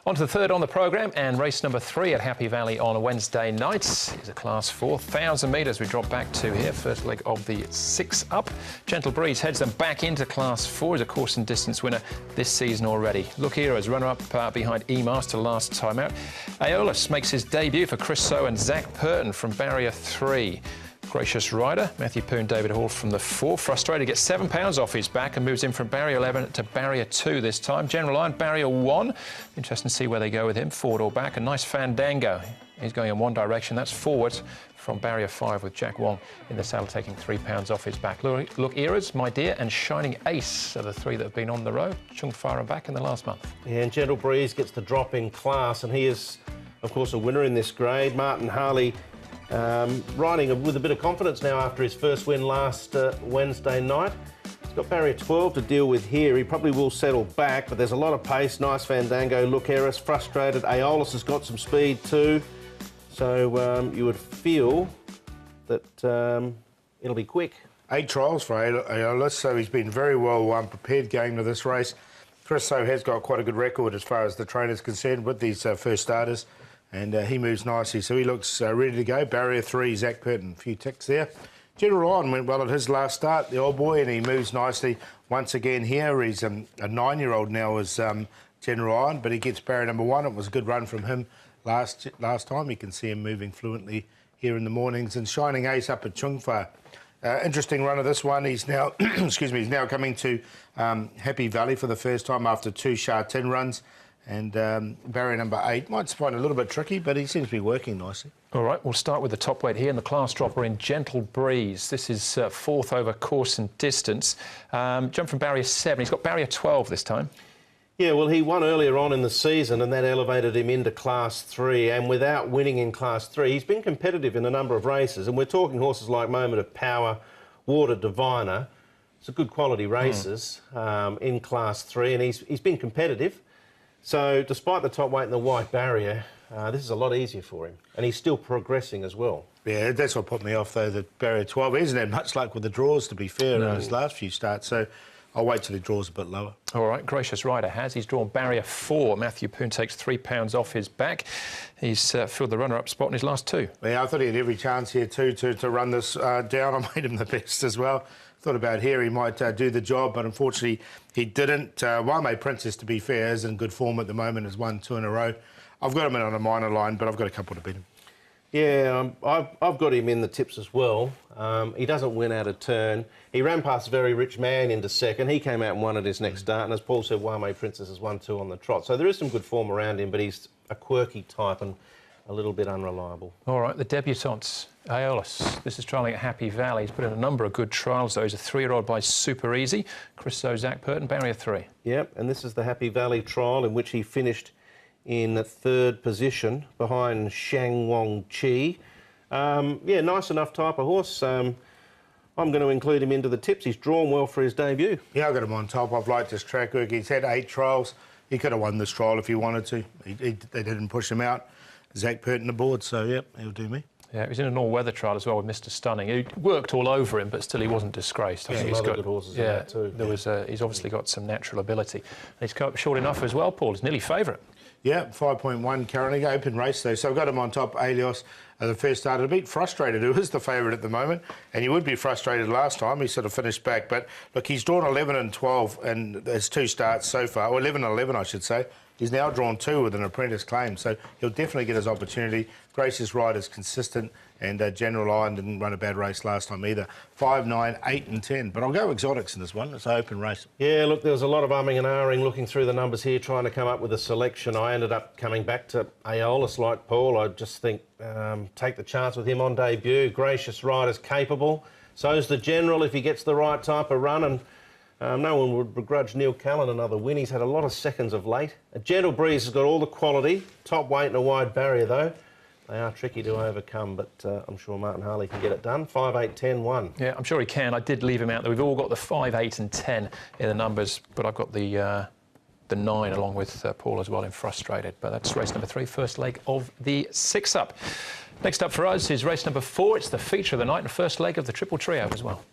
On to the third on the programme and race number 3 at Happy Valley on a Wednesday night is a Class 4. 1,000 metres we drop back to here. First leg of the 6 up. Gentle Breeze heads them back into Class 4 as a course and distance winner this season already. Look here as runner-up behind E-Master last time out. Aeolus makes his debut for Chris So and Zach Purton from barrier 3. Gracious Rider, Matthew Poon, David Hall from the 4. Frustrated gets £7 off his back and moves in from barrier 11 to barrier 2 this time. General Iron, barrier 1. Interesting to see where they go with him, forward or back. A nice Fandango. He's going in one direction. That's forward from barrier 5 with Jack Wong in the saddle taking £3 off his back. Look Eras, My Dear and Shining Ace are the 3 that have been on the road. Chung Far and back in the last month. Yeah, and Gentle Breeze gets the drop in class, and he is, of course, a winner in this grade. Martin Harley riding with a bit of confidence now after his first win last Wednesday night. He's got barrier 12 to deal with here. He probably will settle back, but there's a lot of pace. Nice Fandango. Look Eris, frustrated. Aeolus has got some speed too. So you would feel that it'll be quick. 8 trials for Aeolus, so he's been very well prepared going to this race. Chris So has got quite a good record as far as the trainer's concerned with these first starters, and he moves nicely, so he looks ready to go. Barrier 3, Zach Purton, a few ticks there. General Iron went well at his last start, the old boy, and he moves nicely once again here. He's a 9-year-old now as General Iron, but he gets barrier number 1. It was a good run from him last time. You can see him moving fluently here in the mornings. And Shining Ace up at Chung Far. Interesting run of this one. He's now, excuse me, he's now coming to Happy Valley for the first time after 2 Sha Tin runs. And barrier number 8 might find it a little bit tricky, but he seems to be working nicely. All right, we'll start with the top weight here in the class dropper in Gentle Breeze. This is 4th over course and distance. Jump from barrier 7. He's got barrier 12 this time. Yeah, well, he won earlier on in the season and that elevated him into Class 3. And without winning in Class 3, he's been competitive in a number of races. And we're talking horses like Moment of Power, Water Diviner. It's a good quality races in Class 3, and he's been competitive. So despite the top weight and the white barrier, this is a lot easier for him. And he's still progressing as well. Yeah, that's what put me off, though, the barrier 12. He hasn't had much luck with the draws, to be fair, in his last few starts. So I'll wait till he draws a bit lower. All right, Gracious Rider has. He's drawn barrier 4. Matthew Poon takes £3 off his back. He's filled the runner-up spot in his last 2. Yeah, I thought he had every chance here, too, to run this down. I made him the best as well. Thought about here he might do the job, but unfortunately he didn't. Wame Princess, to be fair, is in good form at the moment, has won 2 in a row. I've got him in on a minor line, but I've got a couple to beat him. Yeah, I've got him in the tips as well. He doesn't win out of turn. He ran past Very Rich Man into second. He came out and won at his next start, and as Paul said, Wame Princess has won 2 on the trot. So there is some good form around him, but he's a quirky type and a little bit unreliable. All right, the debutantes. Aeolus. This is trialling at Happy Valley. He's put in a number of good trials, though. He's a 3-year-old by Super Easy. Chris So, Zach Purton, barrier 3. Yep, and this is the Happy Valley trial in which he finished in 3rd position behind Shang Wong Chi. Yeah, nice enough type of horse. I'm going to include him into the tips. He's drawn well for his debut. Yeah, I've got him on top. I've liked his track work. He's had 8 trials. He could have won this trial if he wanted to. They didn't push him out. Zach Purton aboard, so, yep, he'll do me. Yeah, he was in an all-weather trial as well with Mr Stunning. He worked all over him, but still he wasn't disgraced. Yeah, he's got good horses in that too. He's obviously got some natural ability. And he's come up short enough as well, Paul. He's nearly favourite. Yeah, 5.1 currently. Open race, though. So I've got him on top, Aeolus, the first starter. A bit frustrated, who is the favourite at the moment. And he would be frustrated last time. He sort of finished back. But, look, he's drawn 11 and 12 and there's 2 starts so far. Or 11 and 11, I should say. He's now drawn 2 with an apprentice claim, so he'll definitely get his opportunity. Gracious Rider's consistent, and General Iron didn't run a bad race last time either. 5, 9, 8 and 10. But I'll go exotics in this one. It's an open race. Yeah, look, there was a lot of umming and ahhing looking through the numbers here, trying to come up with a selection. I ended up coming back to Aeolus like Paul. I just think take the chance with him on debut. Gracious Rider's capable. So's the General if he gets the right type of run, and no one would begrudge Neil Callan another win. He's had a lot of seconds of late. A Gentle Breeze has got all the quality. Top weight and a wide barrier, though. They are tricky to overcome, but I'm sure Martin Harley can get it done. 5, 8, 10, 1. Yeah, I'm sure he can. I did leave him out there. We've all got the 5, 8 and 10 in the numbers, but I've got the 9 along with Paul as well in Frustrated. But that's race number 3, first leg of the 6 up. Next up for us is race number 4. It's the feature of the night and first leg of the Triple Trio as well.